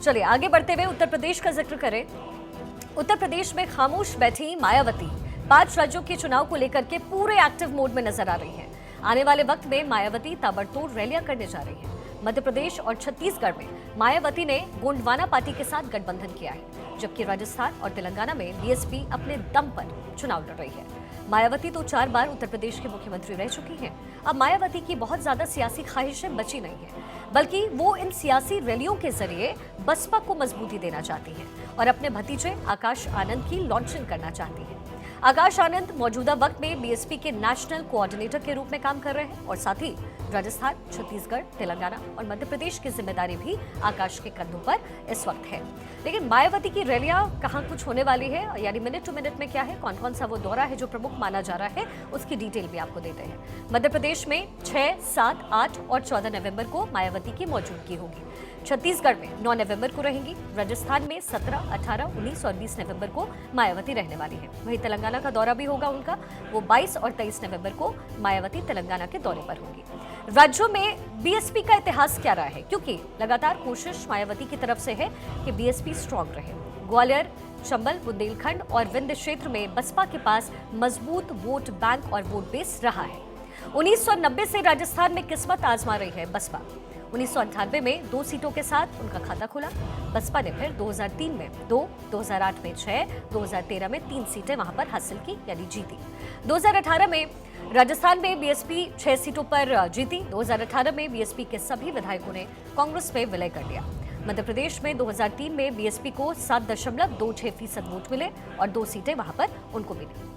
चलिए आगे बढ़ते हुए उत्तर प्रदेश का जिक्र करें। उत्तर प्रदेश में खामोश बैठी मायावती 5 राज्यों के चुनाव को लेकर के पूरे एक्टिव मोड में नजर आ रही हैं। आने वाले वक्त में मायावती ताबड़तोड़ रैलियां करने जा रही हैं। मध्य प्रदेश और छत्तीसगढ़ में मायावती ने गोंडवाना पार्टी के साथ गठबंधन किया है, जबकि राजस्थान और तेलंगाना में बीएसपी अपने दम पर चुनाव लड़ रही है। मायावती तो 4 बार उत्तर प्रदेश के मुख्यमंत्री रह चुकी हैं। अब मायावती की बहुत ज्यादा सियासी ख्वाहिशें बची नहीं है, बल्कि वो इन सियासी रैलियों के जरिए बसपा को मजबूती देना चाहती हैं और अपने भतीजे आकाश आनंद की लॉन्चिंग करना चाहती हैं। आकाश आनंद मौजूदा वक्त में बीएसपी के नेशनल कोऑर्डिनेटर के रूप में काम कर रहे हैं और साथ ही राजस्थान, छत्तीसगढ़, तेलंगाना और मध्य प्रदेश की जिम्मेदारी भी आकाश के कंधों पर इस वक्त है। लेकिन मायावती की रैलियां कहां कुछ होने वाली है, यानी मिनट टू मिनट में क्या है, कौन कौन सा वो दौरा है जो प्रमुख माना जा रहा है, उसकी डिटेल भी आपको देते हैं। मध्य प्रदेश में 6, 7, 8 और 14 नवंबर को मायावती की मौजूदगी होगी। छत्तीसगढ़ में 9 नवंबर को रहेंगी। राजस्थान में 17, 18, 19 और 20 नवंबर को मायावती रहने वाली है। वहीं तेलंगाना का दौरा भी होगा उनका, वो 22 और 23 नवंबर को मायावती तेलंगाना के दौरे पर होंगी। राज्यों में बीएसपी का इतिहास क्या रहा है, क्योंकि लगातार कोशिश मायावती की तरफ से है कि बीएसपी स्ट्रांग रहे। ग्वालियर, चंबल, बुंदेलखंड और विंध्य क्षेत्र में बसपा के पास मजबूत वोट बैंक और वोट बेस रहा है। 1990 से राजस्थान में किस्मत आजमा रही है बसपा। 1998 में 2 सीटों के साथ उनका खाता खुला। बसपा ने फिर 2003 में 2, 2008 में 6, 2013 में 3 सीटें वहां पर हासिल की, यानी जीती। 2018 में राजस्थान में बीएसपी 6 सीटों पर जीती। 2018 में बीएसपी के सभी विधायकों ने कांग्रेस में विलय कर लिया। मध्य प्रदेश में 2003 में बीएसपी को 7.26% वोट मिले और 2 सीटें वहां पर उनको मिली।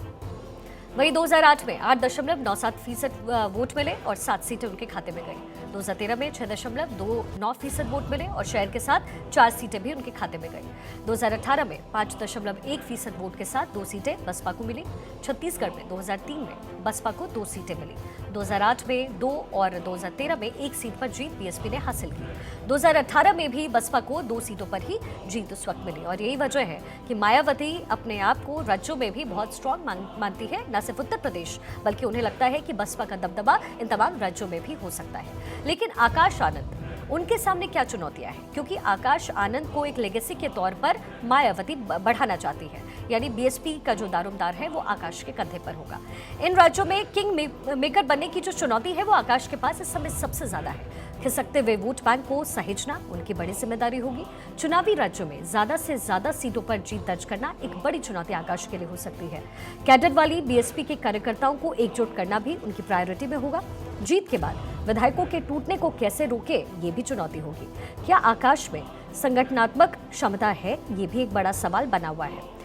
वहीं 2008 में 8.97% वोट मिले और 7 सीटें उनके खाते में गई। 2013 में 6.29% वोट मिले और शहर के साथ 4 सीटें भी उनके खाते में गई। 2018 में 5.1% वोट के साथ 2 सीटें बसपा को मिली। छत्तीसगढ़ में 2003 में बसपा को 2 सीटें मिली। 2008 में 2 और 2013 में 1 सीट पर जीत बीएसपी ने हासिल की। 2018 में भी बसपा को 2 सीटों पर ही जीत उस वक्त मिली और यही वजह है कि मायावती अपने आप को राज्यों में भी बहुत स्ट्रांग मानती है। न सिर्फ उत्तर प्रदेश, बल्कि उन्हें लगता है कि बसपा का दबदबा इन तमाम राज्यों में भी हो सकता है। लेकिन आकाश आनंद, उनके सामने क्या चुनौतियां हैं, क्योंकि आकाश आनंद को एक लेगेसी के तौर पर मायावती बढ़ाना चाहती है, यानी बीएसपी का जो दारोमदार है वो आकाश के कंधे पर होगा। इन राज्यों में किंग मेकर बनने की जो चुनौती है वो आकाश के पास इस समय सबसे ज्यादा है। खिसकते हुए वोट बैंक को सहेजना उनकी बड़ी जिम्मेदारी होगी। चुनावी राज्यों में ज्यादा से ज्यादा सीटों पर जीत दर्ज करना एक बड़ी चुनौती आकाश के लिए हो सकती है। कैडर वाली बीएसपी के कार्यकर्ताओं को एकजुट करना भी उनकी प्रायोरिटी में होगा। जीत के बाद विधायकों के टूटने को कैसे रोके, ये भी चुनौती होगी। क्या आकाश में संगठनात्मक क्षमता है, ये भी एक बड़ा सवाल बना हुआ है।